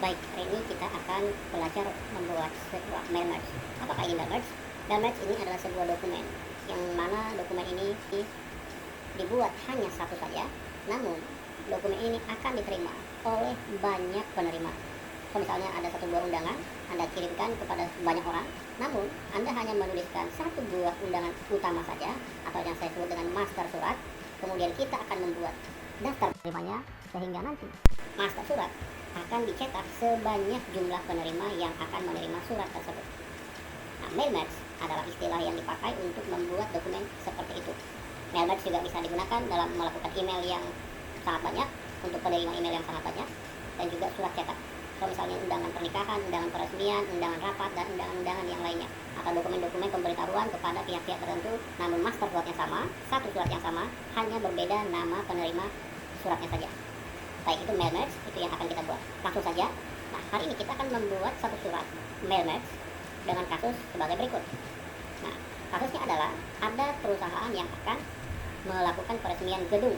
Baik, hari ini kita akan belajar membuat sebuah mail merge. Apakah ini mail merge? Mail merge ini adalah sebuah dokumen yang mana dokumen ini dibuat hanya satu saja, namun dokumen ini akan diterima oleh banyak penerima. Kalau misalnya ada satu buah undangan, Anda kirimkan kepada banyak orang, namun Anda hanya menuliskan satu buah undangan utama saja, atau yang saya sebut dengan master surat. Kemudian kita akan membuat daftar penerimanya, sehingga nanti master surat akan dicetak sebanyak jumlah penerima yang akan menerima surat tersebut. Nah, mail merge adalah istilah yang dipakai untuk membuat dokumen seperti itu. Mail merge juga bisa digunakan dalam melakukan email yang sangat banyak, untuk penerima email yang sangat banyak, dan juga surat cetak. Kalau misalnya undangan pernikahan, undangan peresmian, undangan rapat, dan undangan-undangan yang lainnya, atau dokumen-dokumen pemberitahuan kepada pihak-pihak tertentu, namun master suratnya sama, satu surat yang sama, hanya berbeda nama penerima suratnya saja. Baik, itu mail merge, itu yang akan kita buat. Langsung saja. Nah, hari ini kita akan membuat satu surat mail merge dengan kasus sebagai berikut. Nah, kasusnya adalah ada perusahaan yang akan melakukan peresmian gedung.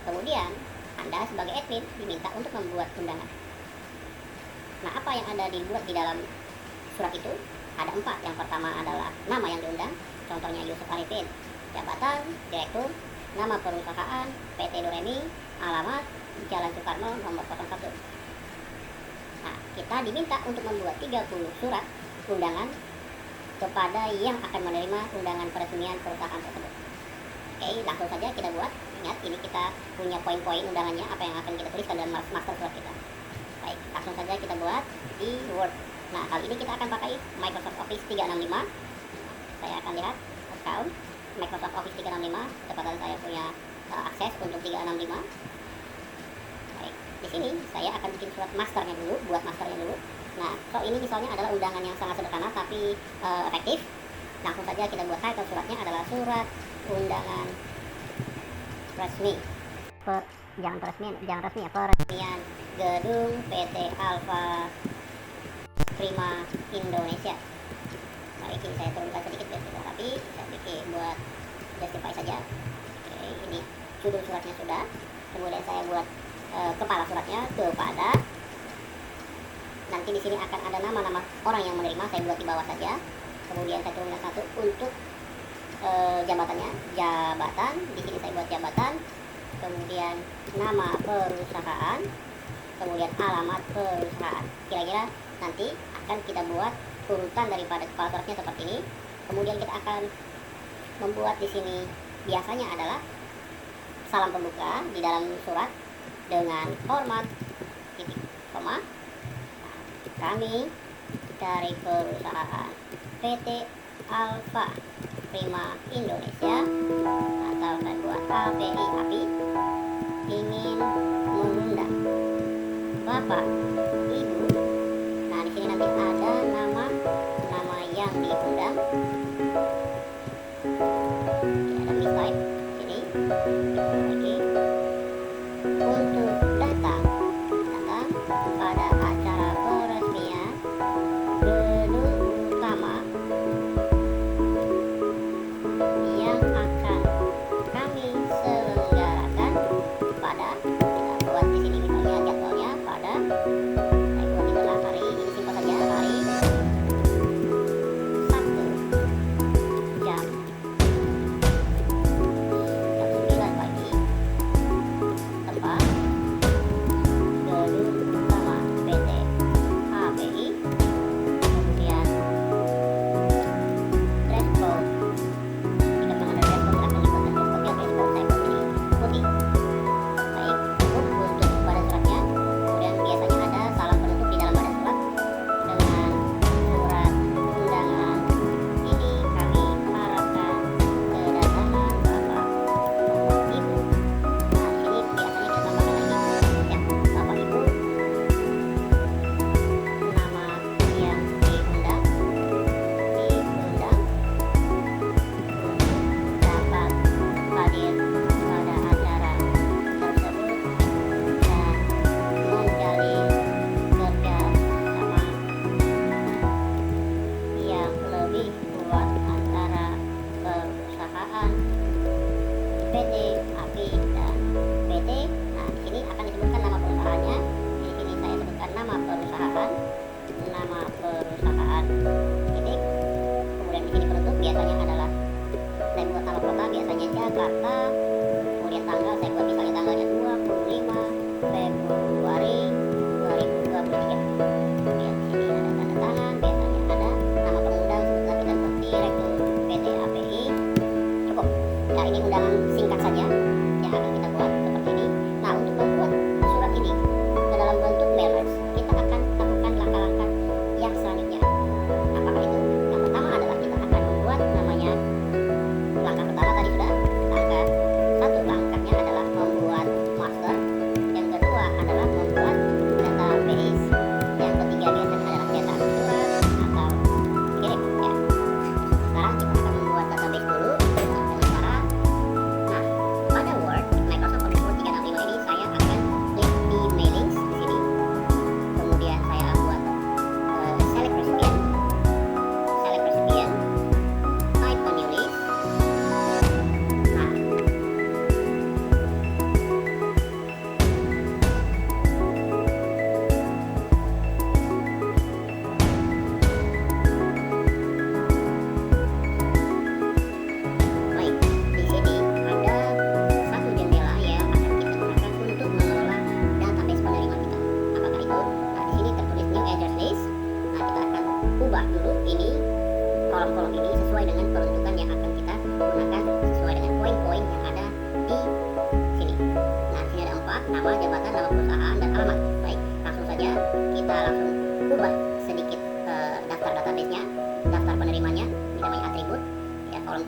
Kemudian, Anda sebagai admin diminta untuk membuat undangan. Nah, apa yang ada dibuat di dalam surat itu? Ada 4. Yang pertama adalah nama yang diundang, contohnya Yusuf Arifin, jabatan, direktur, nama perusahaan, PT Doremi, alamat, Jalan Soekarno nomor 01. Nah, kita diminta untuk membuat 30 surat undangan kepada yang akan menerima undangan peresmian perusahaan tersebut. Oke, langsung saja kita buat. Ingat, ini kita punya poin-poin undangannya, apa yang akan kita tuliskan dalam master surat kita. Baik, langsung saja kita buat di Word. Nah, kali ini kita akan pakai Microsoft Office 365. Saya akan lihat account Microsoft Office 365. Kebetulan saya punya akses untuk 365. Di sini saya akan bikin surat masternya dulu, buat masternya dulu. Nah, so ini misalnya adalah undangan yang sangat sederhana tapi efektif. Langsung saja kita buat title suratnya adalah surat undangan resmi. Jangan resmi ya, peresmian gedung PT Alfa Prima Indonesia. Baik, ini saya turunkan sedikit biar tidak rapi. Saya bikin buat justify saja. Oke, ini judul suratnya sudah. Kemudian saya buat kepala suratnya kepada. Nanti di sini akan ada nama-nama orang yang menerima, saya buat di bawah saja. Kemudian saya turunkan satu untuk jabatannya, jabatan. Di sini saya buat jabatan. Kemudian nama perusahaan. Kemudian alamat perusahaan. Kira-kira nanti akan kita buat urutan daripada kepala suratnya seperti ini. Kemudian kita akan membuat di sini biasanya adalah salam pembuka di dalam surat dengan hormat titik koma. Kami dari perusahaan PT Alfa Prima Indonesia, atau saya buat API ingin mengundang Bapak Ibu. Nah, di sini nanti ada nama yang diundang. Ada misalnya ini. Oke. Untuk datang pada acara peresmian gedung utama yang akan kami selenggarakan pada, kita buat di sini misalnya jadwalnya pada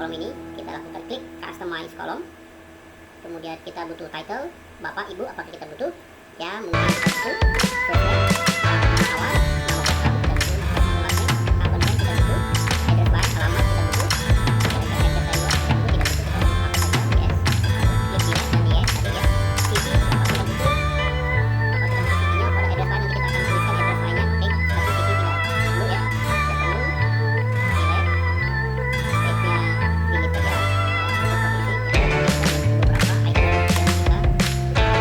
kolom ini, kita lakukan klik customize kolom. Kemudian kita butuh title, bapak, ibu, apakah kita butuh? Ya, mungkin kita butuh. Nama awal, nama belakang kita butuh, nama last name, akun bank kita butuh, address bar, alamat kita butuh, address line luar kita butuh, tidak butuh, kita butuh apa saja, yes. Klik yes dan yes, tadi yes. CV, apa kita butuh? Apa kita butuh CV-nya? Pada address line nanti kita akan tuliskan address line-nya, oke, tapi CV tidak perlu ya, tidak perlu. Delete, save-nya delete saja. Untuk posisi yang beberapa item yang kita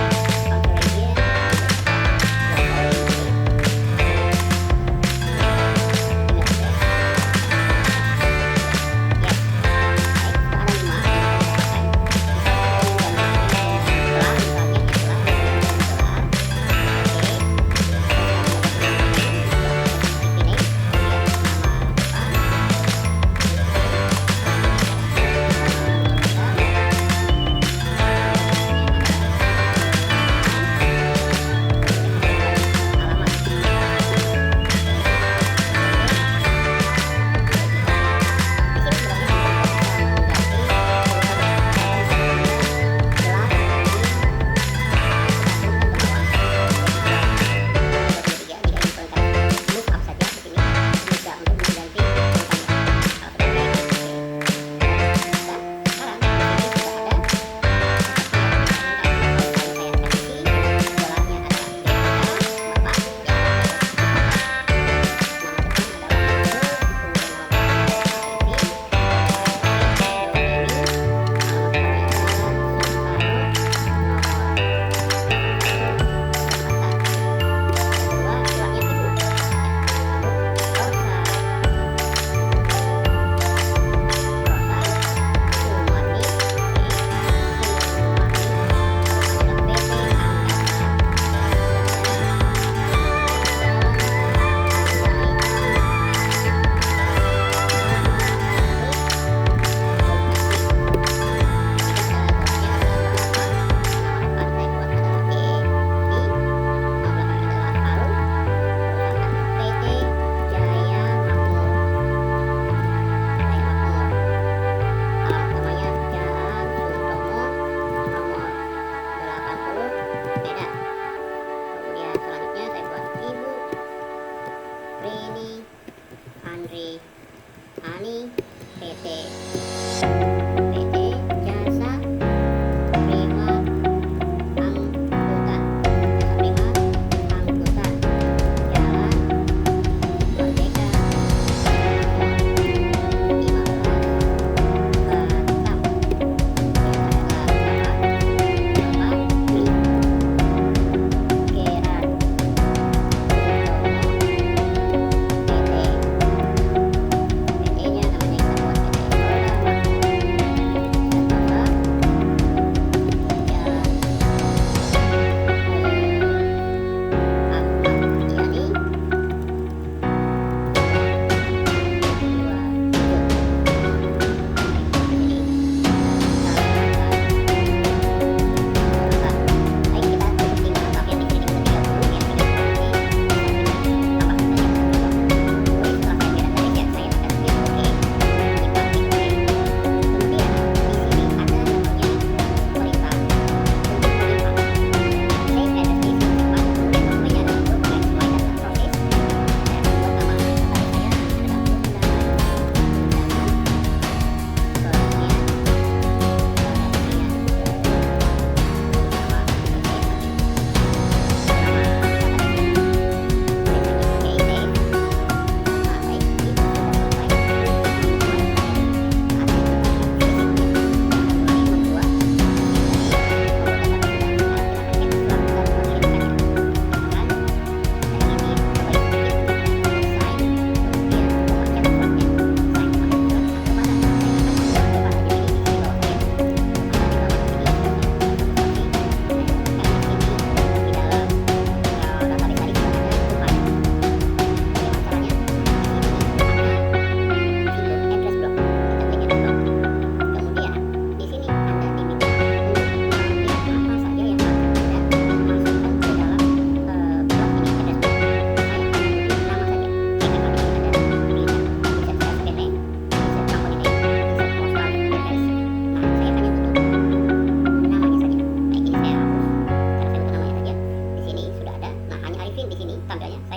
counter region,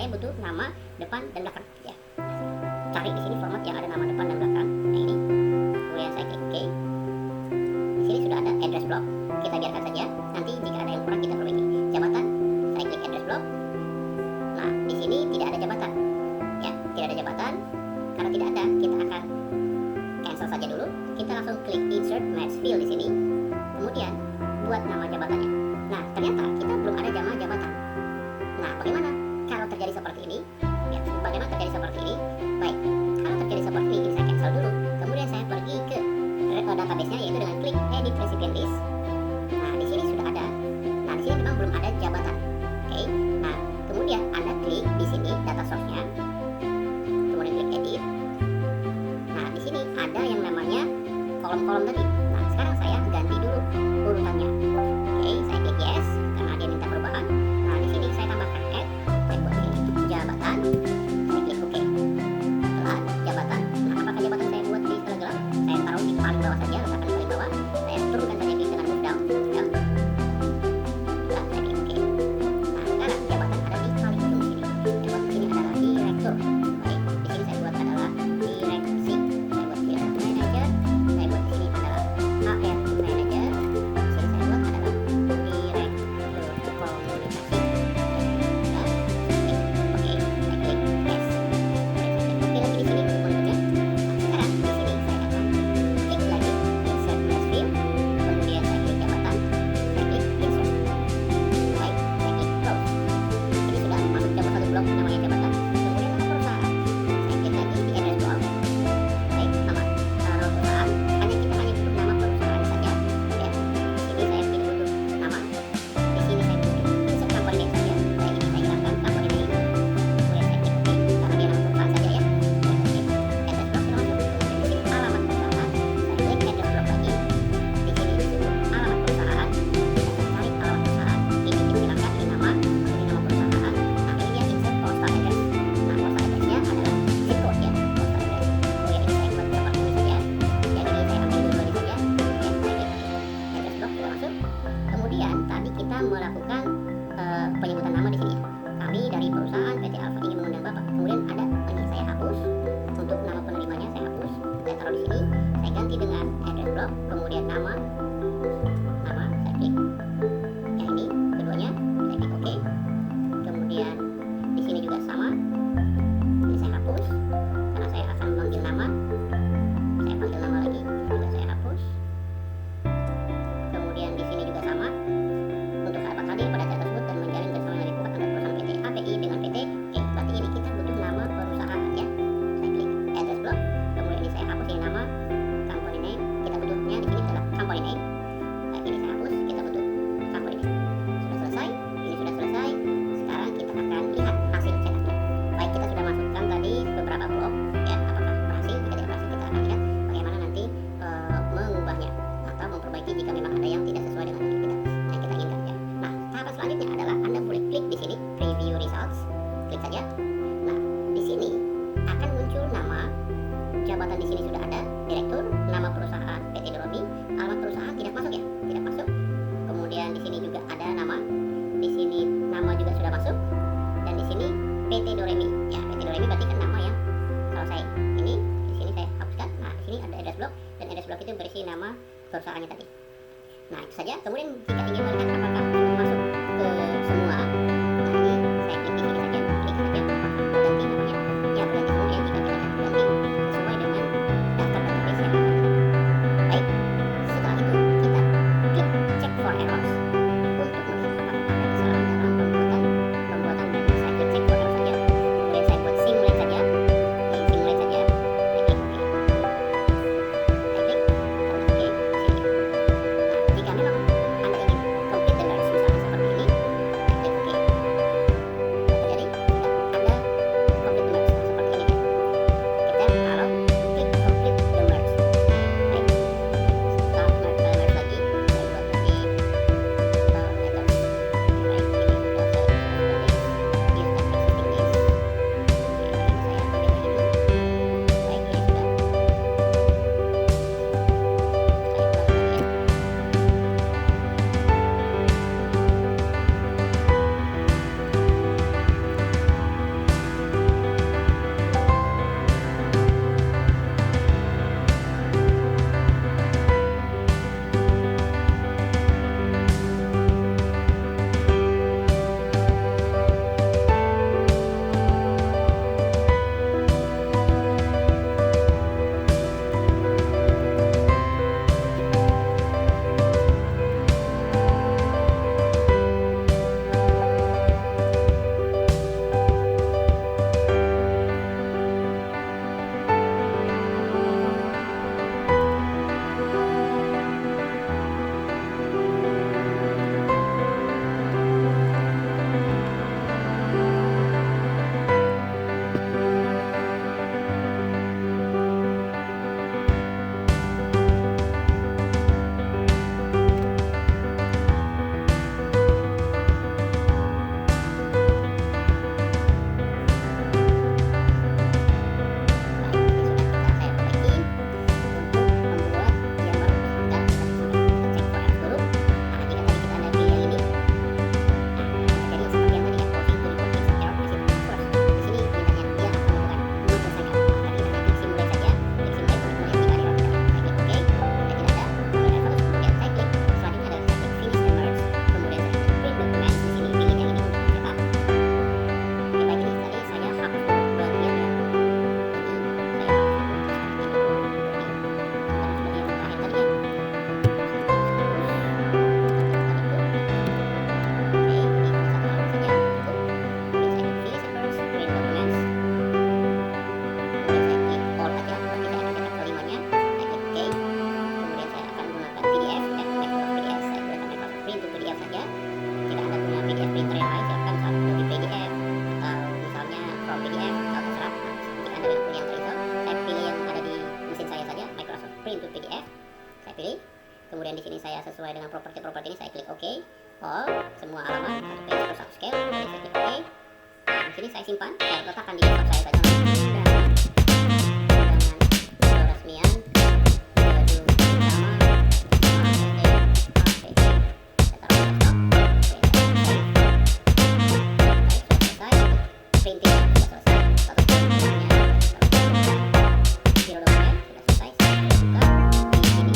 saya butuh nama depan dan belakang ya. Cari di sini format yang ada nama depan dan belakang. Nah ini, kemudian saya klik OK. Di sini sudah ada address block, kita biarkan saja. Nanti jika ada yang kurang kita perbaiki. Jabatan, saya klik address block. Nah di sini tidak ada jabatan, ya tidak ada jabatan. Karena tidak ada, kita akan cancel saja dulu. Kita langsung klik insert match field di sini. Kemudian buat nama jabatannya. Nah ternyata kita belum ada nama jabatan. Nah bagaimana kalau terjadi seperti ini? Ya, bagaimana terjadi seperti ini? Baik, kalau terjadi seperti ini saya cancel dulu. Kemudian saya pergi ke database-nya yaitu dengan klik edit recipient list. Nah di sini sudah ada. Nah di sini memang belum ada jabatan. Oke. Nah kemudian Anda klik di sini data source-nya. Kemudian klik edit. Nah di sini ada yang namanya kolom-kolom tadi. Nah sekarang saya ganti dulu urutannya. Oke, saya klik yes karena dia minta perubahan. Nah di sini saya tambahkan add. Saya buat ini jabatan. Saya klik OK. Setelah jabatan. Nah apakah jabatan saya buat di Telegram? Saya taruh di paling bawah saja, letakkan di paling bawah. Saya turunkan saja klik dengan move down. Ya. Sudah, saya klik OK. Nah sekarang jabatan ada di paling ujung sini. Saya buat di sini adalah direktur. Baik, di sini saya buat adalah direksi. Saya buat di manager. Saya buat di sini adalah AR manager. Di sini saya buat adalah direktur komunikasi. Ya, oke, saya klik yes. Oke lagi di sini untuk bentuknya. Nah sekarang di sini saya akan klik lagi insert match field. Kemudian saya klik jabatan. Saya klik insert. Baik, saya klik close. Ini sudah masuk dalam satu blok namanya jabatan. Kemudian nama perusahaan. Saya klik lagi di address block. Baik, nama perusahaan. Hanya kita hanya butuh nama perusahaan saja. Ya. Di sini saya pilih butuh nama. Di sini saya butuh insert company name saja. Saya hilangkan company name. Kemudian saya klik OK karena dia nama perusahaan saja ya. Saya klik address block termasuk. Kemudian di sini alamat perusahaan. Saya klik address block lagi. Di sini disuruh alamat perusahaan. Kita cari alamat perusahaan. Ini kita hilangkan ini nama. Ini nama perusahaan. Nah ini dia insert postal address. Nah postal address-nya adalah zip code ya. Postal address. Kemudian ini saya buat gambar ini saja. Yang ini saya ambil dulu lagi saja. Ya, saya klik address block sudah masuk. Kemudian tadi kita melakukan penyebutan nama di sini ya. Kami dari perusahaan PT Alfa ingin mengundang Bapak. Kemudian ada ini saya hapus. Untuk nama penerimanya saya hapus. Saya taruh di sini. Saya ganti dengan address block. Kemudian nama saya klik. Yang ini keduanya saya klik OK. Kemudian di sini juga sama. Ini saya hapus karena saya akan memanggil nama. Saya panggil nama lagi. Ini juga saya hapus. Kemudian di sini juga sama. Untuk apa kali pada saat tersebut dan menjalin kerjasama dari kuat antara perusahaan PT API dengan PT. Oke, berarti ini kita butuh nama perusahaan ya. Saya klik address block. Kemudian ini saya hapus ini nama company name. Kita butuhnya di sini adalah company name. Nah, ini saya hapus. Kita butuh company name. Sudah selesai. Ini sudah selesai. Sekarang kita akan lihat hasil cetaknya. Baik, kita sudah masukkan tadi beberapa blok ya. Apakah berhasil? Jika tidak berhasil kita akan lihat bagaimana nanti mengubahnya atau memperbaiki jika memang ada yang tidak sesuai dengan yang kita inginkan ya. Nah, tahapan selanjutnya adalah Anda boleh klik di sini preview results. Klik saja. Nah, di sini akan muncul nama jabatan di sini sudah ada, direktur, nama perusahaan PT Doromi, alamat perusahaan tidak masuk ya, tidak masuk. Kemudian di sini juga ada nama, di sini nama juga sudah masuk, dan di sini PT Doremi ya, PT Doremi berarti kan nama yang kalau saya ini di sini saya hapuskan. Nah di sini ada address block dan address block itu berisi nama perusahaannya tadi. Nah itu saja. Kemudian jika ingin melihat apakah masuk ke semua, nah ini saya klik di sini saja, klik saja apakah berganti namanya. Ya berganti semua ya, jika kita ganti sesuai dengan daftar database yang ada. Baik, setelah itu kita klik check for errors untuk melihat apakah ada kesalahan dalam pembuatan dan saya klik check for errors saja. Kemudian saya buat simulate saja. Simulate saja. Saya klik OK. Saya klik kemudian OK. Sini. Nah, jika memang Anda ingin complete the learns misalnya seperti ini, saya simpan, saya letakkan di laptop saya saja. Dan peresmian gedung utama APT. Saya taruh di desktop. Oke, saya save. Baik, sudah selesai. Printing sudah selesai. Status printingnya sudah selesai. Zero dokumen sudah selesai. Saya buka di sini.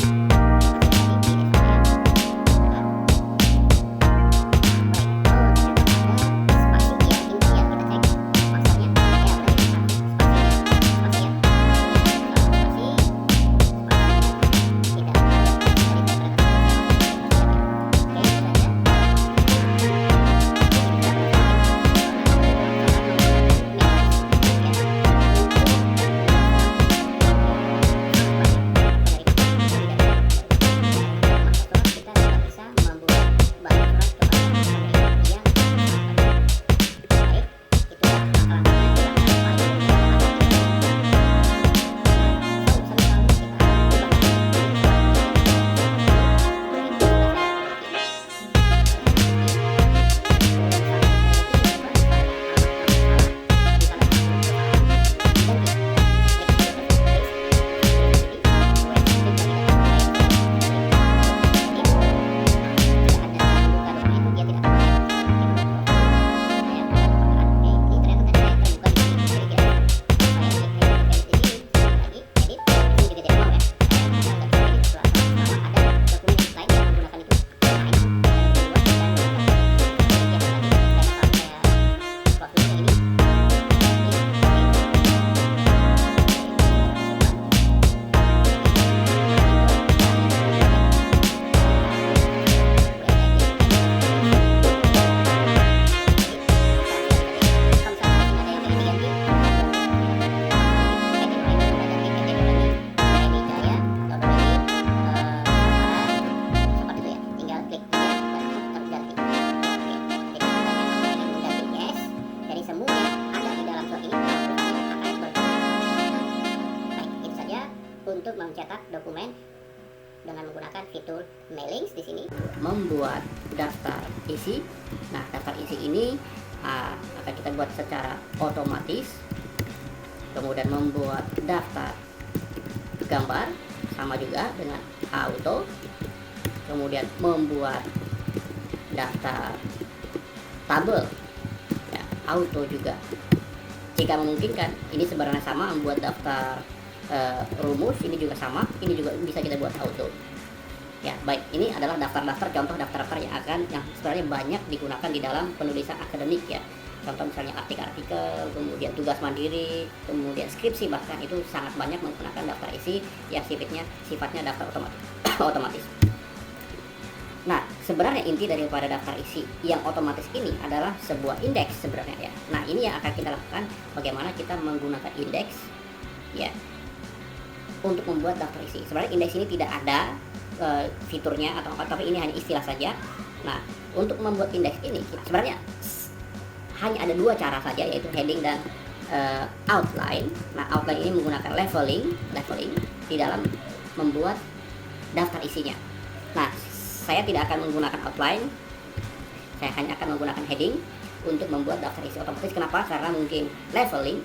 Untuk mencetak dokumen dengan menggunakan fitur mailings di sini, membuat daftar isi. Nah, daftar isi ini akan kita buat secara otomatis. Kemudian membuat daftar gambar sama juga dengan auto. Kemudian membuat daftar tabel ya, auto juga. Jika memungkinkan, ini sebenarnya sama membuat daftar rumus, ini juga sama, ini juga bisa kita buat auto. Ya, baik, ini adalah daftar-daftar, contoh daftar-daftar yang sebenarnya banyak digunakan di dalam penulisan akademik ya. Contoh misalnya artikel-artikel, kemudian tugas mandiri, kemudian skripsi, bahkan itu sangat banyak menggunakan daftar isi yang sifatnya daftar otomatis. Nah, sebenarnya inti daripada daftar isi yang otomatis ini adalah sebuah indeks sebenarnya ya. Nah, ini yang akan kita lakukan, bagaimana kita menggunakan indeks ya untuk membuat daftar isi. Sebenarnya indeks ini tidak ada fiturnya atau apa, tapi ini hanya istilah saja. Nah, untuk membuat indeks ini sebenarnya hanya ada dua cara saja, yaitu heading dan outline. Nah, outline ini menggunakan leveling di dalam membuat daftar isinya. Nah, saya tidak akan menggunakan outline, saya hanya akan menggunakan heading untuk membuat daftar isi otomatis. Kenapa? Karena mungkin leveling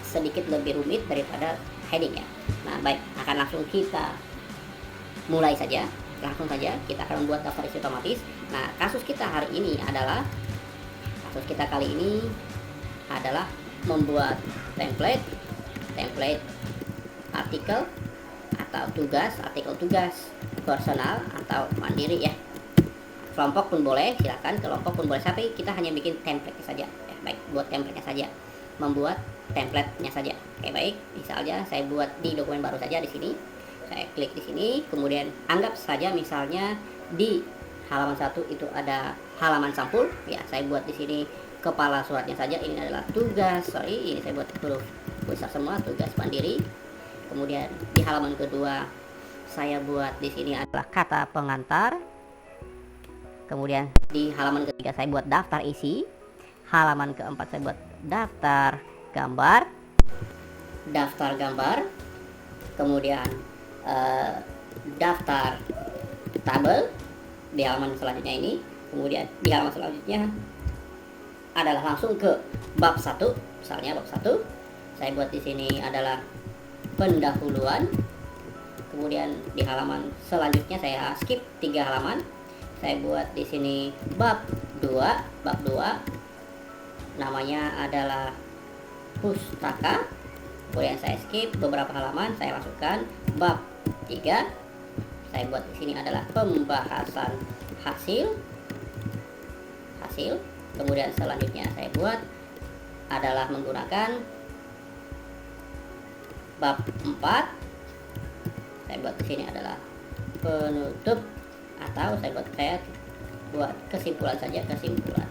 sedikit lebih rumit daripada heading ya. Nah, baik, akan langsung kita mulai saja. Langsung saja kita akan membuat daftar isi otomatis. Nah, kasus kita kali ini adalah membuat template artikel atau artikel tugas personal atau mandiri ya. Kelompok pun boleh, silakan kelompok pun boleh, tapi kita hanya bikin template saja ya. Baik, buat template-nya saja, membuat template-nya saja. Oke, baik, misalnya saya buat di dokumen baru saja di sini. Saya klik di sini, kemudian anggap saja misalnya di halaman 1 itu ada halaman sampul ya. Saya buat di sini kepala suratnya saja, ini adalah ini saya buat huruf besar semua, tugas mandiri. Kemudian di halaman kedua saya buat di sini adalah kata pengantar. Kemudian di halaman ketiga saya buat daftar isi. Halaman keempat saya buat daftar gambar. Kemudian daftar tabel di halaman selanjutnya ini. Kemudian di halaman selanjutnya adalah langsung ke bab 1. Misalnya bab 1, saya buat di sini adalah pendahuluan. Kemudian di halaman selanjutnya saya skip 3 halaman. Saya buat di sini bab 2. Bab 2 namanya adalah pustaka. Kemudian saya skip beberapa halaman, saya masukkan bab 3. Saya buat di sini adalah pembahasan hasil. Kemudian selanjutnya saya buat adalah menggunakan bab 4. Saya buat di sini adalah penutup, atau saya buat kesimpulan saja, kesimpulan.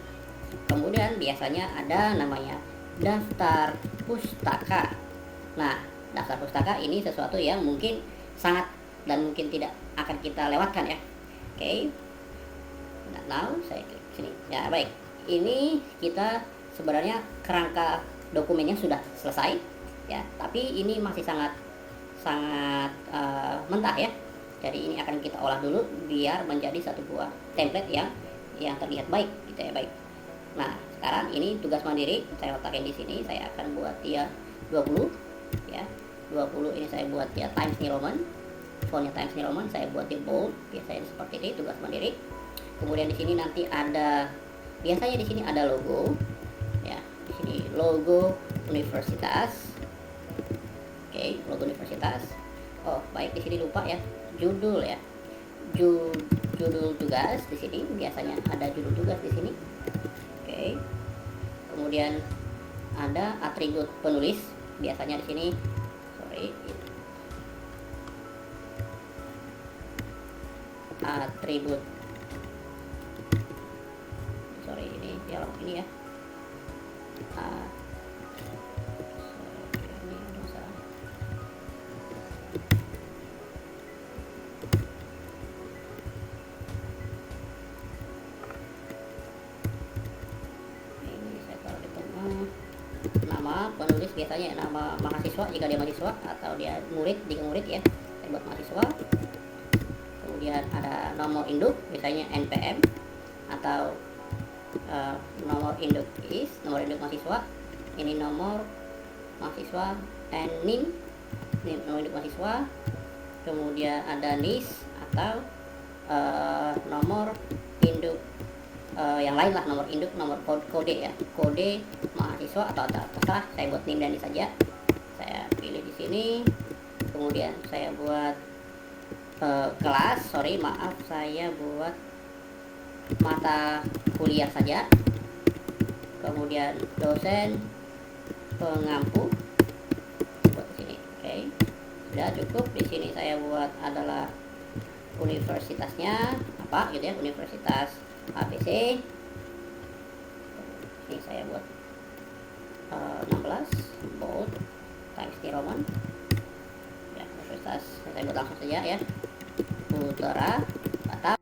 Kemudian biasanya ada namanya daftar pustaka. Nah, daftar pustaka ini sesuatu yang mungkin sangat dan mungkin tidak akan kita lewatkan ya. Oke. Nah, now saya klik sini. Ya, baik. Ini kita sebenarnya kerangka dokumennya sudah selesai ya, tapi ini masih sangat mentah ya. Jadi ini akan kita olah dulu biar menjadi satu buah template yang terlihat baik gitu ya, baik. Nah, sekarang ini tugas mandiri saya letakkan di sini. Saya akan buat dia 20 ya. 20 ini saya buat dia Times New Roman. Fontnya Times New Roman, saya buat di bold. Biasanya seperti ini tugas mandiri. Kemudian di sini nanti ada, biasanya di sini ada logo ya. Di sini logo universitas. Oke, logo universitas. Oh, baik, di sini lupa ya, judul ya. Judul tugas di sini biasanya ada judul tugas di sini. Oke. Kemudian ada atribut penulis, biasanya di sini atribut ini dialog ini ya. Nama penulis biasanya nama mahasiswa jika dia mahasiswa, atau dia murid jika murid ya, saya buat mahasiswa. Kemudian ada nomor induk, misalnya NPM, atau nomor induk nomor induk mahasiswa. Ini nomor mahasiswa, and NIM nomor induk mahasiswa. Kemudian ada NIS atau nomor induk yang lain lah, nomor induk, nomor kode ya, kode mahasiswa atau terserah. Saya buat NIM dan NIS saja. Saya pilih di sini. Kemudian saya buat kelas, saya buat mata kuliah saja. Kemudian dosen pengampu buat di sini. Oke. Sudah cukup. Di sini saya buat adalah universitasnya apa gitu ya, Universitas ABC. Ini saya buat 16 bold Times New Roman ya, universitas. Saya buat langsung saja ya, Utara Batam.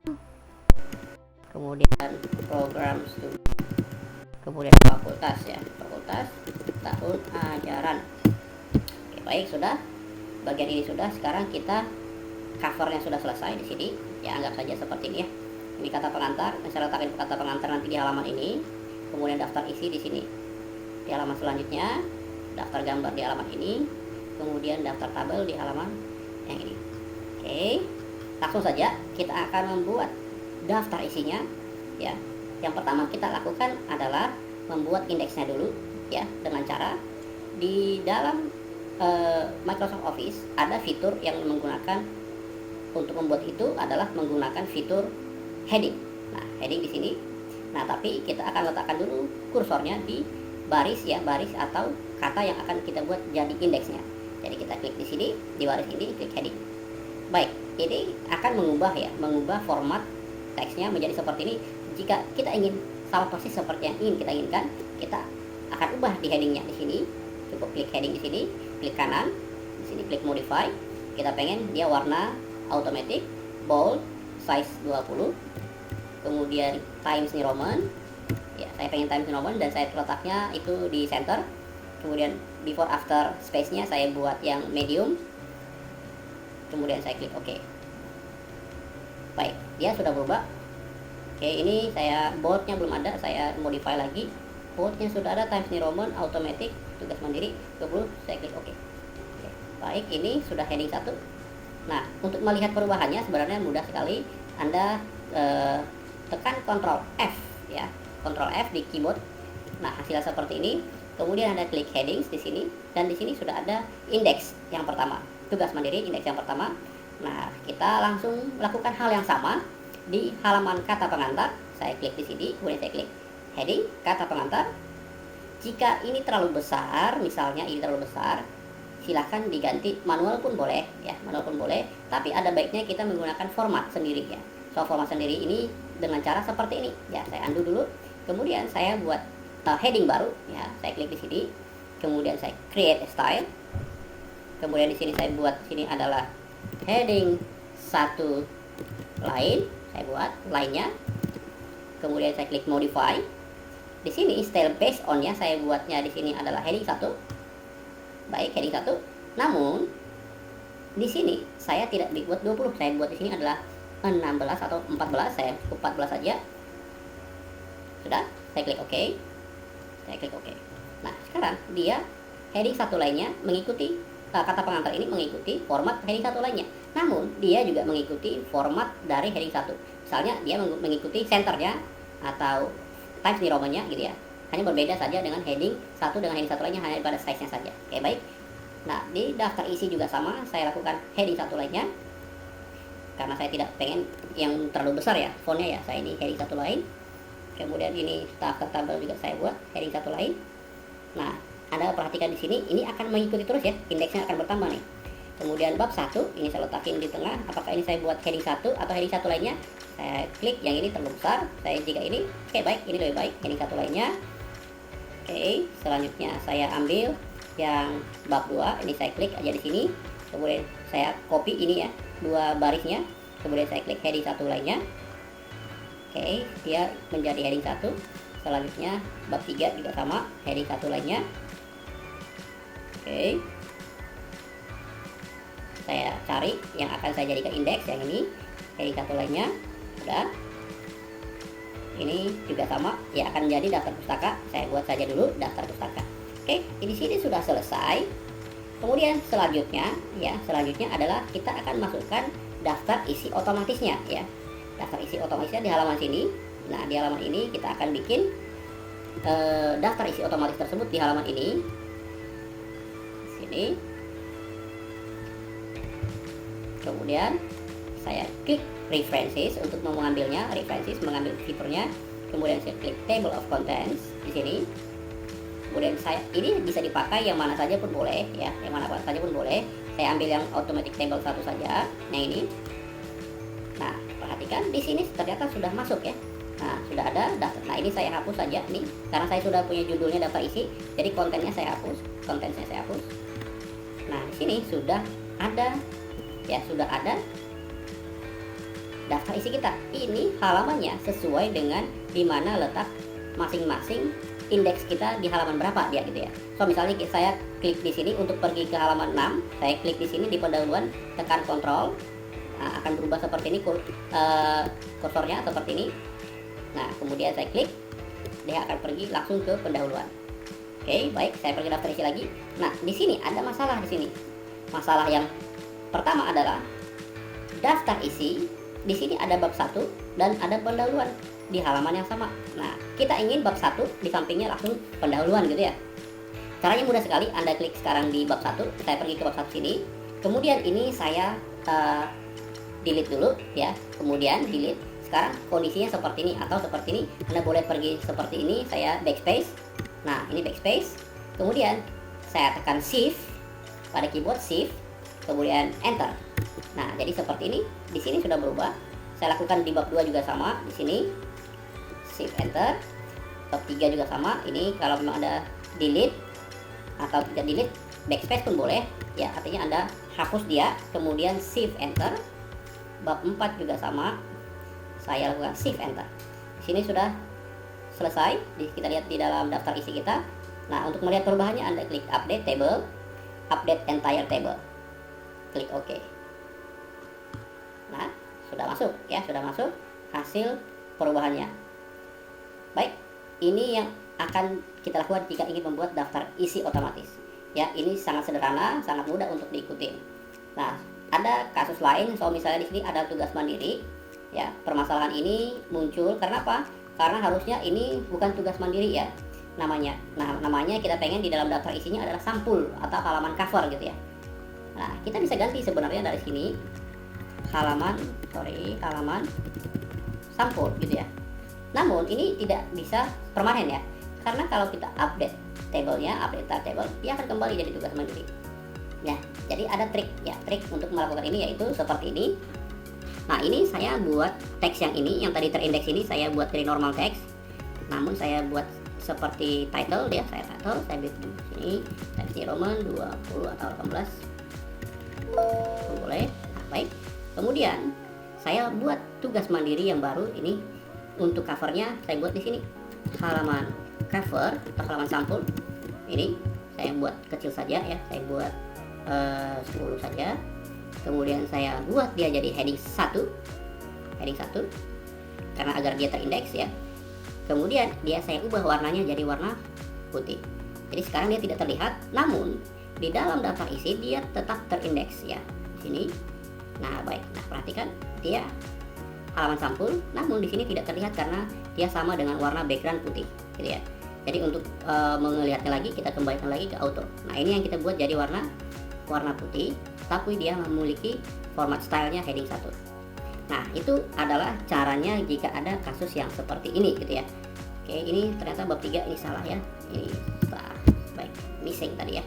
Kemudian program studi, kemudian fakultas ya, fakultas tahun ajaran. Oke, baik, sudah bagian ini sudah. Sekarang kita covernya sudah selesai di sini ya, anggap saja seperti ini ya. Ini kata pengantar, saya letakkan kata pengantar nanti di halaman ini. Kemudian daftar isi di sini di halaman selanjutnya, daftar gambar di halaman ini, kemudian daftar tabel di halaman yang ini. Oke, langsung saja kita akan membuat daftar isinya ya. Yang pertama kita lakukan adalah membuat indeksnya dulu ya, dengan cara di dalam Microsoft Office ada fitur yang menggunakan, untuk membuat itu adalah menggunakan fitur heading. Nah, heading di sini. Nah, tapi kita akan letakkan dulu kursornya di baris ya, baris atau kata yang akan kita buat jadi indeksnya. Jadi kita klik di sini, di baris ini klik heading. Baik, ini akan mengubah format teksnya menjadi seperti ini. Jika kita ingin sama persis seperti yang ingin kita inginkan, kita akan ubah di headingnya di sini. Cukup klik heading di sini, klik kanan, di sini klik modify. Kita pengen dia warna automatic, bold, size 20, kemudian Times New Roman ya, saya pengen Times New Roman dan saya letaknya itu di center. Kemudian before after space nya saya buat yang medium, kemudian saya klik OK. Baik, dia sudah berubah. Oke, ini saya boldnya belum ada, saya modify lagi. Fontnya sudah ada, Times New Roman, automatic, tugas mandiri, 20, saya klik OK. Oke. Baik, ini sudah heading 1. Nah, untuk melihat perubahannya sebenarnya mudah sekali. Anda tekan Ctrl F ya, Ctrl F di keyboard. Nah, hasilnya seperti ini. Kemudian Anda klik headings di sini, dan di sini sudah ada indeks yang pertama, tugas mandiri indeks yang pertama. Nah, kita langsung melakukan hal yang sama di halaman kata pengantar. Saya klik di sini, kemudian saya klik heading kata pengantar. Jika ini terlalu besar, misalnya ini terlalu besar, silahkan diganti, manual pun boleh ya, manual pun boleh, tapi ada baiknya kita menggunakan format sendiri ya. So, format sendiri ini dengan cara seperti ini ya. Saya undo dulu, kemudian saya buat heading baru ya. Saya klik di sini, kemudian saya create a style, kemudian di sini saya buat, sini adalah heading 1 line, saya buat line-nya, kemudian saya klik modify. Di sini style based on-nya saya buatnya di sini adalah heading 1. Baik, heading 1. Namun di sini saya tidak dibuat 20, saya buat di sini adalah 16 atau 14, saya cukup 14 saja. Sudah, saya klik OK. Saya klik OK. Nah, sekarang dia heading 1 lainnya mengikuti kata pengantar ini mengikuti format heading 1 lainnya. Namun, dia juga mengikuti format dari heading 1. Misalnya dia mengikuti centernya atau Times New Roman-nya gitu ya. Hanya berbeda saja dengan heading 1 dengan heading 1 lainnya, hanya pada size-nya saja. Oke, baik. Nah, di daftar isi juga sama, saya lakukan heading 1 lainnya. Karena saya tidak pengen yang terlalu besar ya, fontnya ya. Saya ini heading 1 lain. Kemudian ini daftar tabel juga saya buat heading 1 lain. Nah, Anda perhatikan di sini, ini akan mengikuti terus ya, indeksnya akan bertambah nih. Kemudian bab 1, ini saya letakin di tengah. Apakah ini saya buat heading 1 atau heading 1 lainnya? Saya klik yang ini terlalu besar, saya jika ini. Oke, baik, ini lebih baik, heading 1 lainnya. Oke, selanjutnya saya ambil yang bab 2, ini saya klik aja di sini. Kemudian saya copy ini ya, 2 barisnya. Kemudian saya klik heading 1 lainnya. Oke, dia menjadi heading 1. Selanjutnya bab 3 juga sama, heading 1 lainnya. Oke. Saya cari yang akan saya jadikan indeks yang ini, heading 1 lainnya. Sudah. Ini juga sama, ya akan menjadi daftar pustaka. Saya buat saja dulu daftar pustaka. Oke, di sini sudah selesai. Kemudian selanjutnya adalah kita akan masukkan daftar isi otomatisnya ya. Daftar isi otomatisnya di halaman sini. Nah, di halaman ini kita akan bikin daftar isi otomatis tersebut di halaman ini. Sini. Kemudian saya klik references untuk mengambilnya, mengambil fiturnya. Kemudian saya klik table of contents di sini. Kemudian ini bisa dipakai yang mana saja pun boleh ya, yang mana saja pun boleh. Saya ambil yang automatic table 1 saja, yang ini. Nah, perhatikan di sini ternyata sudah masuk ya. Nah, sudah ada daftar. Nah, ini saya hapus saja nih, karena saya sudah punya judulnya daftar isi, jadi kontennya saya hapus, Nah, di sini sudah ada ya, sudah ada daftar isi kita. Ini halamannya sesuai dengan di mana letak masing-masing indeks kita di halaman berapa dia gitu ya. So, misalnya saya klik di sini untuk pergi ke halaman 6, saya klik di sini di pendahuluan, tekan Ctrl. Nah, akan berubah seperti ini kursornya seperti ini. Nah, kemudian saya klik, dia akan pergi langsung ke pendahuluan. Oke, baik, saya pergi daftar isi lagi. Nah, di sini ada masalah di sini. Masalah yang pertama adalah daftar isi. Di sini ada bab 1 dan ada pendahuluan di halaman yang sama. Nah, kita ingin bab 1 di sampingnya langsung pendahuluan gitu ya. Caranya mudah sekali, Anda klik sekarang di bab 1, saya pergi ke bab 1 sini. Kemudian ini saya delete dulu ya. Kemudian delete. Sekarang kondisinya seperti ini atau seperti ini. Anda boleh pergi seperti ini, saya backspace. Nah, ini backspace. Kemudian saya tekan shift pada keyboard, shift, kemudian enter. Nah, jadi seperti ini. Di sini sudah berubah. Saya lakukan di bab 2 juga sama. Di sini shift enter. Bab 3 juga sama. Ini kalau memang ada delete atau tidak delete, backspace pun boleh. Ya, artinya Anda hapus dia, kemudian shift enter. Bab 4 juga sama. Saya lakukan shift enter. Di sini sudah selesai. Kita lihat di dalam daftar isi kita. Nah, untuk melihat perubahannya Anda klik update table, update entire table. Klik OK. Nah, sudah masuk ya, sudah masuk hasil perubahannya. Baik, ini yang akan kita lakukan jika ingin membuat daftar isi otomatis. Ya, ini sangat sederhana, sangat mudah untuk diikuti. Nah, ada kasus lain, so misalnya di sini ada tugas mandiri. Ya, permasalahan ini muncul karena apa? Karena harusnya ini bukan tugas mandiri ya namanya. Nah, namanya kita pengen di dalam daftar isinya adalah sampul atau halaman cover gitu ya. Nah, kita bisa ganti sebenarnya dari sini halaman sampul gitu ya. Namun ini tidak bisa permanen ya. Karena kalau kita update tabelnya, update table, dia akan kembali jadi tugas mandiri. Nah, jadi ada trik untuk melakukan ini, yaitu seperti ini. Nah, ini saya buat teks yang ini, yang tadi terindeks ini saya buat dari normal text. Namun saya buat seperti title ya, saya bikin sini, saya bikin Roman 20 atau 18. Boleh. Nah, baik. Kemudian saya buat tugas mandiri yang baru ini. Untuk covernya saya buat di sini halaman cover atau halaman sampul. Ini saya buat kecil saja ya, saya buat 10 saja. Kemudian saya buat dia jadi heading 1 karena agar dia terindeks ya. Kemudian saya ubah warnanya jadi warna putih. Jadi sekarang dia tidak terlihat, namun di dalam daftar isi dia tetap terindeks ya di sini. Nah, baik. Nah, perhatikan dia halaman sampul, namun di sini tidak terlihat karena dia sama dengan warna background putih gitu ya. Jadi untuk melihatnya lagi, kita kembalikan lagi ke auto. Nah, ini yang kita buat jadi warna putih, tapi dia memiliki format stylenya heading 1. Nah, itu adalah caranya jika ada kasus yang seperti ini gitu ya. Oke, ini ternyata bab 3 ini salah ya. Ini salah. Baik, missing tadi ya.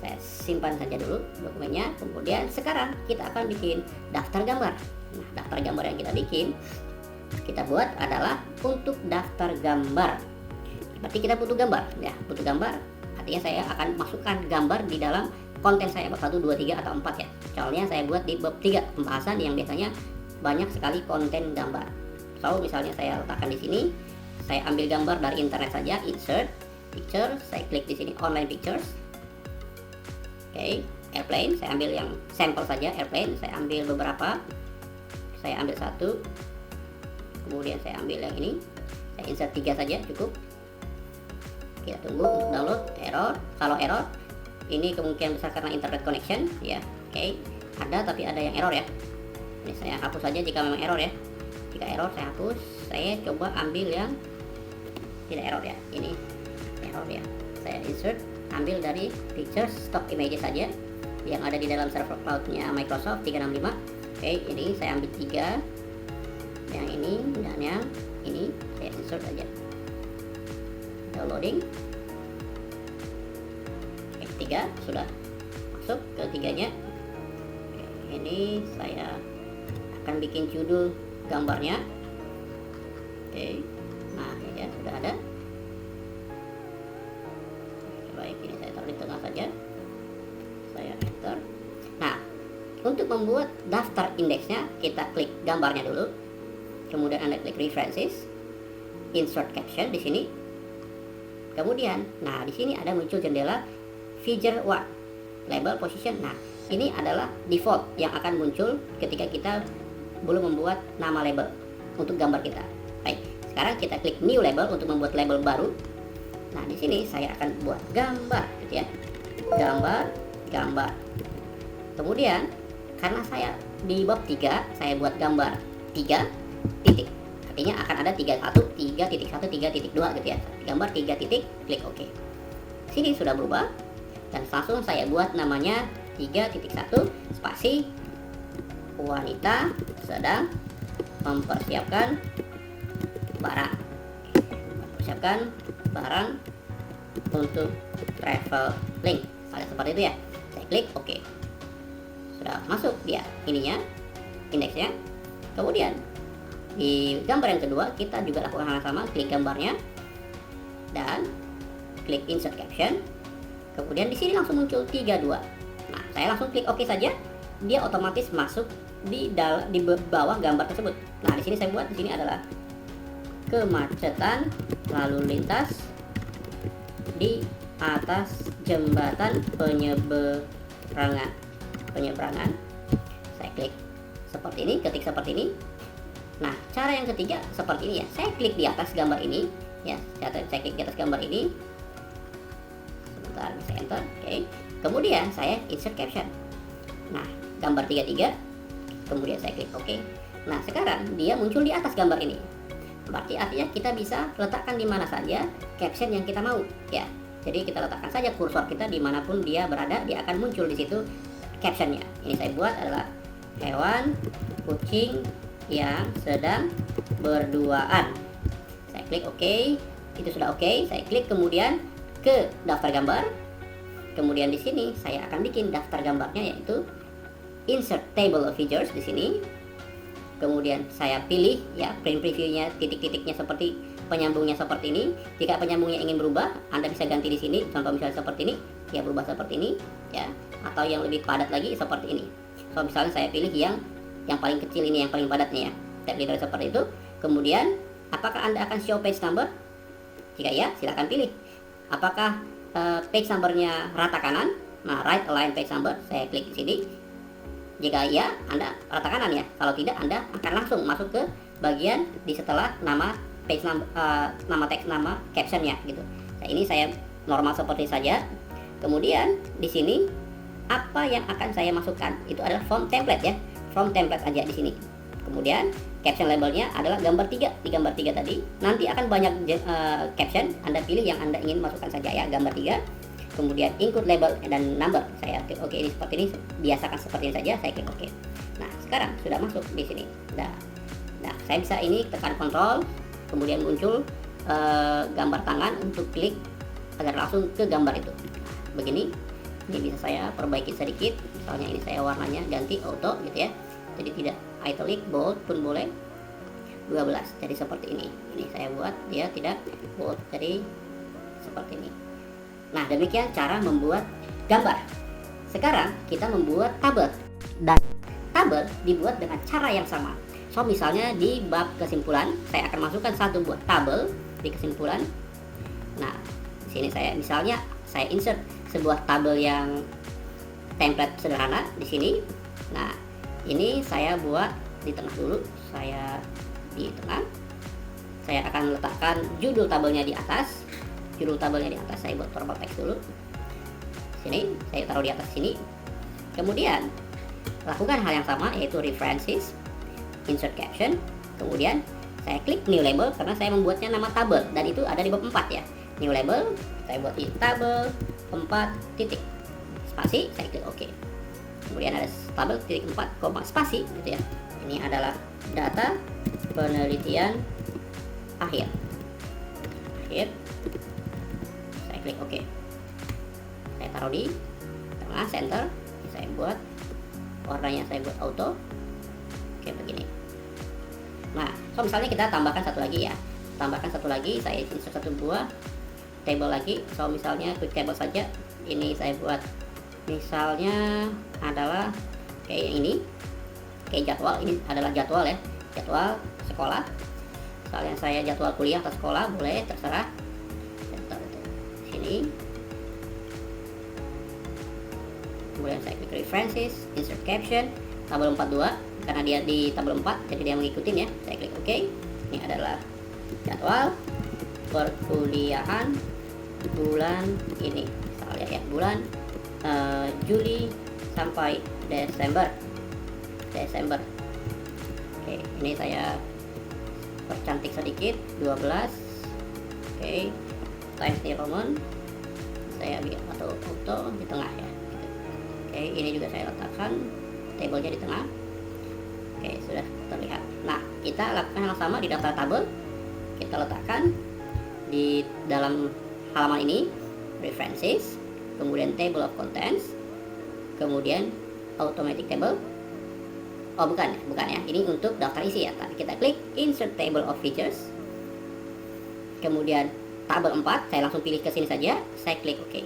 Saya simpan saja dulu dokumennya. Kemudian sekarang kita akan bikin daftar gambar. Nah, daftar gambar yang kita buat adalah untuk daftar gambar. Berarti kita butuh gambar ya, butuh gambar. Artinya saya akan masukkan gambar di dalam konten saya bab 1, 2, 3 atau 4 ya. Soalnya saya buat di bab 3 pembahasan yang biasanya banyak sekali konten gambar. So, misalnya saya letakkan di sini, saya ambil gambar dari internet saja, insert picture, saya klik di sini online pictures. Oke, airplane, saya ambil yang sampel saja airplane, saya ambil beberapa. Saya ambil 1, kemudian saya ambil yang ini, saya insert 3 saja cukup. Kita tunggu untuk download. Kalau error ini kemungkinan besar karena internet connection ya. Oke, ada tapi ada yang error ya. Ini saya hapus saja jika memang error ya. Jika error saya hapus. Saya coba ambil yang tidak error ya. Ini error ya. Saya insert, ambil dari pictures stock images saja yang ada di dalam server cloudnya Microsoft 365. Oke, ini saya ambil 3, yang ini dan yang ini saya insert aja. Downloading. Oke, 3 sudah masuk ke 3-nya. Oke, ini saya akan bikin judul gambarnya. Oke, nah ini ya sudah ada. Oke, baik, ini saya taruh di tengah saja. Saya enter. Nah, untuk membuat daftar indeksnya, kita klik gambarnya dulu. Kemudian Anda klik references, insert caption di sini. Kemudian, nah di sini ada muncul jendela figure 1, label position. Nah, ini adalah default yang akan muncul ketika kita belum membuat nama label untuk gambar kita. Baik, sekarang kita klik new label untuk membuat label baru. Nah, di sini saya akan buat gambar gitu ya. Gambar. Kemudian karena saya di bab 3 saya buat gambar 3 titik. Artinya akan ada 3.1, 3.2 gitu ya. Gambar 3 titik, klik OK. Sini sudah berubah dan langsung saya buat namanya 3.1 spasi wanita sedang mempersiapkan barang untuk traveling. Seperti itu ya. Saya klik OK. Sudah masuk dia ininya, indeksnya. Kemudian di gambar yang kedua kita juga lakukan hal yang sama, klik gambarnya dan klik insert caption. Kemudian di sini langsung muncul 32. Nah, saya langsung klik OK saja, dia otomatis masuk di bawah gambar tersebut. Nah, di sini saya buat, di sini adalah kemacetan lalu lintas di atas jembatan penyeberangan. Saya klik seperti ini, ketik seperti ini. Nah, cara yang ketiga seperti ini ya. Saya klik di atas gambar ini, ya. Saya klik di atas gambar ini, sebentar saya enter. Oke, kemudian saya insert caption. Nah, gambar 33, kemudian saya klik OK. Nah, sekarang dia muncul di atas gambar ini. Berarti artinya kita bisa letakkan di mana saja caption yang kita mau, ya. Jadi kita letakkan saja kursor kita dimanapun dia berada, dia akan muncul di situ captionnya. Ini saya buat adalah hewan kucing yang sedang berduaan. Saya klik OK, itu sudah OK. Saya klik kemudian ke daftar gambar. Kemudian di sini saya akan bikin daftar gambarnya, yaitu insert table of features di sini. Kemudian saya pilih ya print previewnya, titik-titiknya seperti penyambungnya seperti ini. Jika penyambungnya ingin berubah, Anda bisa ganti di sini. Contoh misalnya seperti ini, ya berubah seperti ini, ya. Atau yang lebih padat lagi seperti ini. So misalnya saya pilih yang paling kecil ini, yang paling padatnya ya. Tab leader seperti itu. Kemudian apakah Anda akan show page number? Jika ya, silakan pilih. Apakah page numbernya rata kanan? Nah, right align page number, saya klik di sini. Jika iya, Anda rata kanan ya. Kalau tidak, Anda akan langsung masuk ke bagian di setelah nama page nama teks, nama captionnya gitu. Nah, ini saya normal seperti saja. Kemudian di sini apa yang akan saya masukkan itu adalah font template ya. Font template aja di sini. Kemudian caption labelnya adalah gambar 3. Di gambar 3 tadi nanti akan banyak caption. Anda pilih yang Anda ingin masukkan saja ya, gambar 3. Kemudian include label dan number, saya klik OK. Ini seperti ini, biasakan seperti ini saja, saya klik OK. Nah, sekarang sudah masuk di sini. Nah, saya bisa ini tekan kontrol, kemudian muncul gambar tangan untuk klik agar langsung ke gambar itu. Nah, begini, ini bisa saya perbaiki sedikit. Misalnya ini saya warnanya ganti auto gitu ya. Jadi tidak italic, bold pun boleh. 12, jadi seperti ini. Ini saya buat dia tidak bold, jadi seperti ini. Nah, demikian cara membuat gambar. Sekarang kita membuat tabel. Dan tabel dibuat dengan cara yang sama. So, misalnya di bab kesimpulan, saya akan masukkan satu buah tabel di kesimpulan. Nah, di sini saya misalnya saya insert sebuah tabel yang template sederhana di sini. Nah, ini saya buat di tengah dulu. Saya di tengah. Saya akan letakkan judul tabelnya di atas. Judul tabelnya di atas, saya buat format teks dulu. Sini, saya taruh di atas sini. Kemudian lakukan hal yang sama, yaitu references, insert caption. Kemudian saya klik new label karena saya membuatnya nama tabel dan itu ada di bab 4 ya. New label, saya buat di tabel 4 titik spasi, saya klik OK. Kemudian ada tabel titik 4, spasi gitu ya. Ini adalah data penelitian akhir. Saya klik OK. Saya taruh di tengah center. Saya buat warnanya, saya buat auto. Oke, begini. Nah, so misalnya kita tambahkan satu lagi ya. Tambahkan satu lagi, saya insert satu buah table lagi. So misalnya quick table saja. Ini saya buat misalnya adalah kayak ini. Kayak jadwal, ini adalah jadwal ya. Jadwal sekolah. Misalnya saya jadwal kuliah atau sekolah, boleh terserah. Sini. Kemudian saya klik references, insert caption, tabel 42 karena dia di tabel 4 jadi dia mengikutin ya. Saya klik OK. Ini adalah jadwal perkuliahan bulan ini. Misalnya ya, bulan Juli sampai Desember. Oke, ini saya percantik sedikit 12. Oke. Times New Roman saya bikin auto di tengah ya. Oke, ini juga saya letakkan tabelnya di tengah. Oke, sudah terlihat. Nah, kita lakukan hal sama di daftar tabel. Kita letakkan di dalam halaman ini references, kemudian table of contents, kemudian automatic table. Oh, bukan ya. Ini untuk daftar isi ya. Tapi kita klik insert table of features. Kemudian tabel 4, saya langsung pilih ke sini saja, saya klik OK.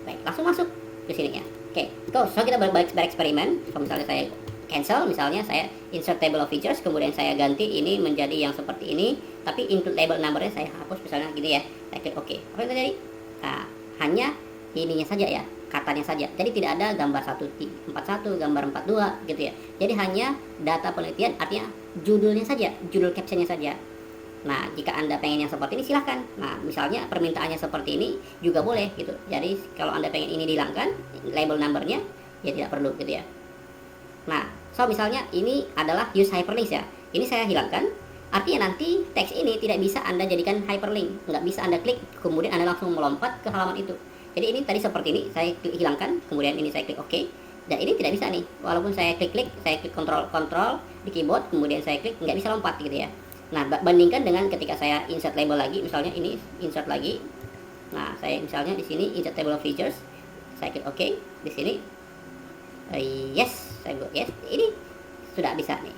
Baik, langsung masuk ke sini ya. Oke, so kita bereksperimen. So, misalnya saya cancel, misalnya saya insert table of features, kemudian saya ganti ini menjadi yang seperti ini, tapi include label numbernya saya hapus misalnya gini ya. Saya klik OK. Apa yang terjadi? Nah, hanya ininya saja ya, katanya saja. Jadi tidak ada gambar 141, gambar 42 gitu ya. Jadi hanya data penelitian, artinya judulnya saja, judul captionnya saja. Nah, jika Anda pengen yang seperti ini silahkan. Nah, misalnya permintaannya seperti ini juga boleh gitu. Jadi kalau Anda pengen ini dihilangkan, label numbernya ya tidak perlu gitu ya. Nah, so misalnya ini adalah use hyperlinks ya. Ini saya hilangkan. Artinya nanti teks ini tidak bisa Anda jadikan hyperlink. Nggak bisa Anda klik, kemudian Anda langsung melompat ke halaman itu. Jadi ini tadi seperti ini, saya hilangkan, kemudian ini saya klik OK. Dan ini tidak bisa nih. Walaupun saya klik, saya klik kontrol di keyboard, kemudian saya klik, nggak bisa lompat gitu ya. Nah, bandingkan dengan ketika saya insert label lagi, misalnya ini insert lagi. Nah, saya misalnya di sini insert table of features, saya klik OK. Di sini yes, saya buat yes. Ini sudah bisa nih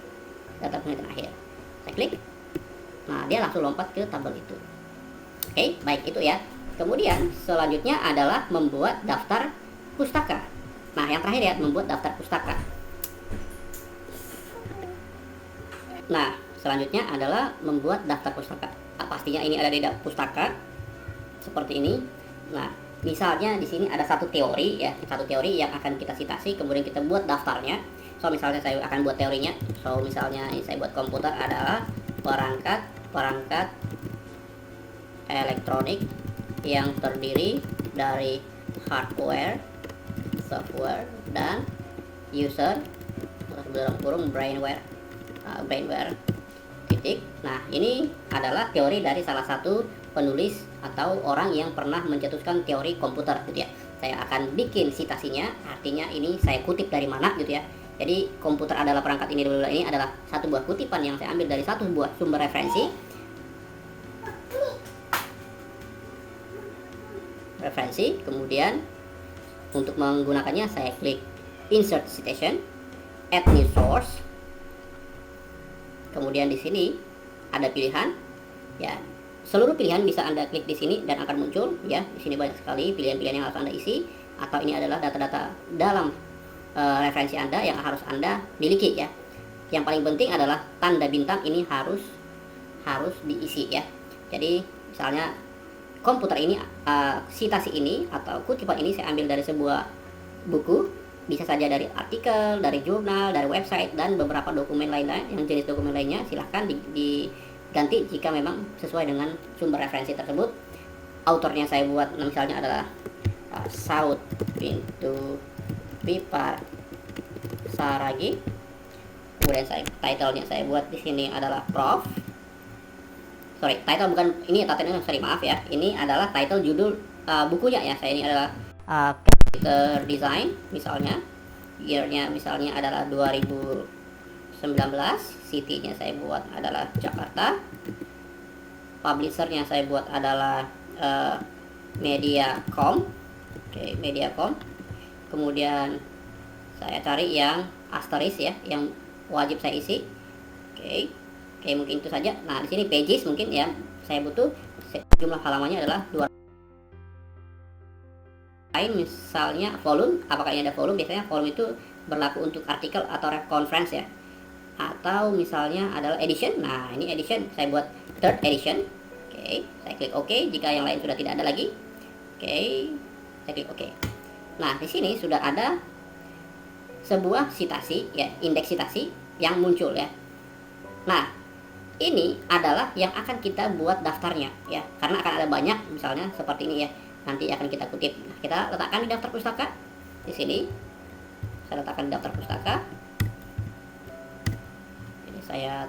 daftar penelitian akhir. Saya klik. Nah, dia langsung lompat ke tabel itu. Oke, baik itu ya. Kemudian selanjutnya adalah membuat daftar pustaka. Nah, yang terakhir ya, membuat daftar pustaka. Nah, selanjutnya adalah membuat daftar pustaka. Nah, pastinya ini ada di pustaka seperti ini. Nah, misalnya di sini ada satu teori ya, satu teori yang akan kita citasi, kemudian kita buat daftarnya. So misalnya saya akan buat teorinya. So misalnya ini saya buat komputer adalah perangkat elektronik yang terdiri dari hardware, software, dan user dalam kurung brainware. Titik. Nah, ini adalah teori dari salah satu penulis atau orang yang pernah mencetuskan teori komputer gitu ya. Saya akan bikin citasinya, artinya ini saya kutip dari mana gitu ya. Jadi komputer adalah perangkat ini adalah satu buah kutipan yang saya ambil dari satu buah sumber referensi. Kemudian untuk menggunakannya saya klik insert citation, add new source. Kemudian di sini ada pilihan ya. Seluruh pilihan bisa Anda klik di sini dan akan muncul ya. Di sini banyak sekali pilihan-pilihan yang harus Anda isi, atau ini adalah data-data dalam referensi Anda yang harus Anda miliki ya. Yang paling penting adalah tanda bintang ini harus diisi ya. Jadi misalnya komputer ini, citasi ini atau kutipan ini saya ambil dari sebuah buku, bisa saja dari artikel, dari jurnal, dari website, dan beberapa dokumen lainnya. Yang jenis dokumen lainnya silahkan diganti jika memang sesuai dengan sumber referensi tersebut. Autornya saya buat misalnya adalah Saud Pintu Pipa Saragi. Kemudian title-nya saya buat di sini adalah Prof. Sorry, title bukan ini title-nya, sorry maaf ya. Ini adalah title judul bukunya ya. Saya ini adalah computer design misalnya. Year-nya misalnya adalah 2019. City-nya saya buat adalah Jakarta. Publisher-nya saya buat adalah Mediacom. Oke, Mediacom. Kemudian saya cari yang asterisk ya, yang wajib saya isi. Oke, mungkin itu saja. Nah, di sini pages mungkin ya, saya butuh jumlah halamannya adalah 200. Misalnya volume, apakah ini ada volume? Biasanya volume itu berlaku untuk artikel atau conference ya. Atau misalnya adalah edition. Nah, ini edition, saya buat third edition. Oke, saya klik OK jika yang lain sudah tidak ada lagi. Oke, saya klik OK. Nah, di sini sudah ada sebuah citasi ya, indeks citasi yang muncul ya. Nah, ini adalah yang akan kita buat daftarnya ya, karena akan ada banyak misalnya seperti ini ya. Nanti akan kita kutip. Nah, kita letakkan di daftar pustaka. Di sini saya letakkan di daftar pustaka. Ini saya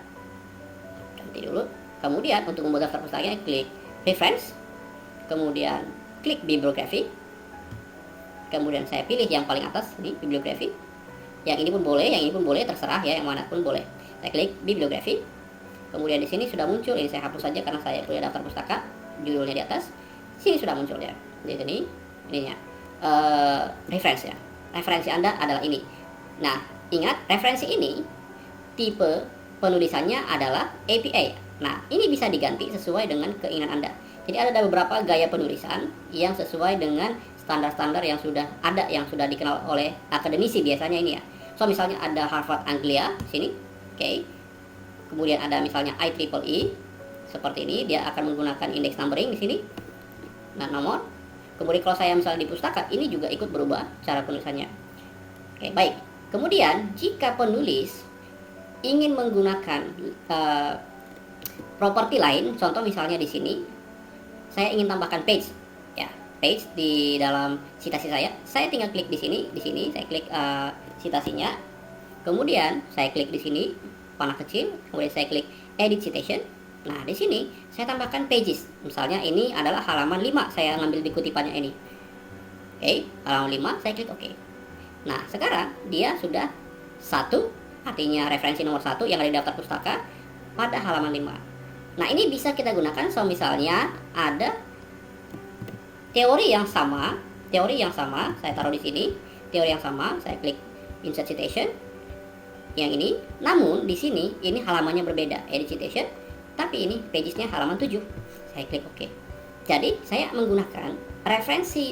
ganti dulu. Kemudian untuk membuat daftar pustakanya klik reference, kemudian klik bibliografi. Kemudian saya pilih yang paling atas ini bibliografi. Yang ini pun boleh, yang ini pun boleh, terserah ya, yang mana pun boleh. Saya klik bibliografi. Kemudian di sini sudah muncul, ini saya hapus saja karena saya punya daftar pustaka. Judulnya di atas. Sini sudah muncul ya. Di sini ininya referensi ya. Referensi Anda adalah ini. Nah, ingat referensi ini tipe penulisannya adalah APA. Nah, ini bisa diganti sesuai dengan keinginan Anda. Jadi ada beberapa gaya penulisan yang sesuai dengan standar-standar yang sudah ada, yang sudah dikenal oleh akademisi biasanya ini ya. So misalnya ada Harvard Anglia sini, oke. Kemudian ada misalnya IEEE seperti ini, dia akan menggunakan index numbering di sini. Nah, nomor. Kemudian kalau saya misalnya di pustaka, ini juga ikut berubah cara penulisannya. Oke, baik. Kemudian jika penulis ingin menggunakan properti lain, contoh misalnya di sini saya ingin tambahkan page, ya, page di dalam citasi saya tinggal klik di sini saya klik citasinya, kemudian saya klik di sini panah kecil, kemudian saya klik edit citation. Nah, di sini saya tambahkan pages. Misalnya ini adalah halaman 5, saya ngambil di kutipannya ini. Oke, halaman 5, saya klik oke. Nah, sekarang dia sudah 1, artinya referensi nomor 1 yang ada di daftar pustaka pada halaman 5. Nah, ini bisa kita gunakan misalnya ada teori yang sama, saya taruh di sini, teori yang sama, saya klik insert citation yang ini, namun di sini ini halamannya berbeda, edit citation, tapi ini pagesnya halaman 7. Saya klik OK. Jadi saya menggunakan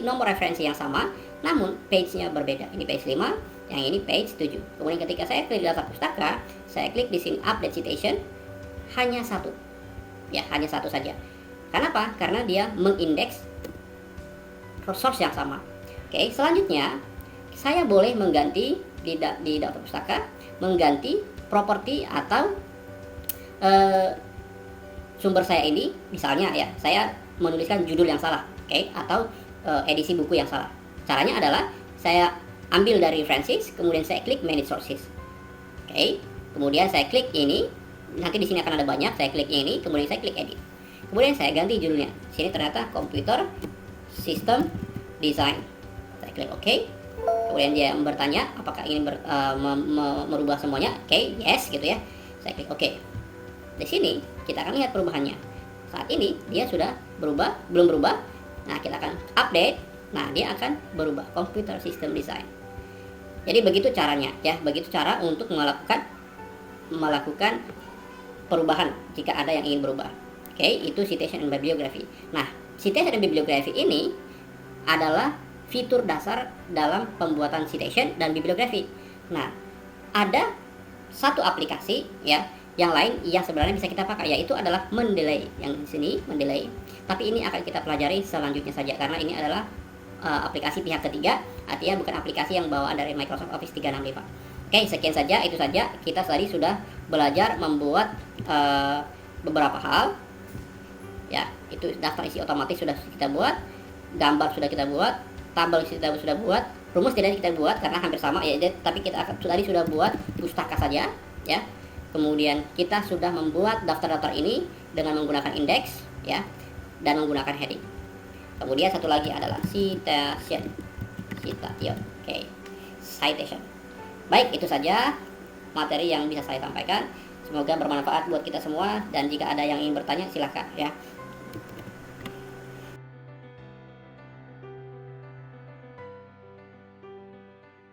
nomor referensi yang sama, namun page-nya berbeda. Ini page 5, yang ini page 7. Kemudian ketika saya klik daftar pustaka, saya klik di sini update citation, hanya 1. Ya, hanya 1 saja. Kenapa? Karena dia mengindeks source yang sama. Oke, selanjutnya saya boleh mengganti di daftar pustaka, mengganti properti atau sumber saya ini, misalnya ya, saya menuliskan judul yang salah, oke, atau edisi buku yang salah. Caranya adalah saya ambil dari references, kemudian saya klik manage sources. Oke, kemudian saya klik ini, nanti di sini akan ada banyak, saya klik ini, kemudian saya klik edit. Kemudian saya ganti judulnya. Sini ternyata computer system design. Saya klik OK. Kemudian dia bertanya apakah ingin merubah semuanya. Oke, yes gitu ya. Saya klik OK. Di sini kita akan lihat perubahannya. Saat ini dia sudah berubah, belum berubah. Nah, kita akan update. Nah, dia akan berubah, computer system design. Jadi begitu caranya ya, begitu cara untuk melakukan perubahan jika ada yang ingin berubah. Oke, itu citation and bibliography. Nah, citation and bibliography ini adalah fitur dasar dalam pembuatan citation dan bibliography. Nah, ada satu aplikasi ya, yang lain yang sebenarnya bisa kita pakai, yaitu adalah Mendeley. Yang di sini Mendeley. Tapi ini akan kita pelajari selanjutnya saja karena ini adalah aplikasi pihak ketiga, artinya bukan aplikasi yang bawaan dari Microsoft Office 365. Oke, sekian saja, itu saja. Kita tadi sudah belajar membuat beberapa hal. Ya, itu daftar isi otomatis sudah kita buat, gambar sudah kita buat, tabel kita sudah buat, rumus tidak kita buat karena hampir sama ya, tapi kita tadi sudah buat pustaka saja ya. Kemudian kita sudah membuat daftar-daftar ini dengan menggunakan indeks ya, dan menggunakan heading. Kemudian satu lagi adalah citation. Oke, citation. Baik, itu saja materi yang bisa saya sampaikan. Semoga bermanfaat buat kita semua, dan jika ada yang ingin bertanya silahkan ya.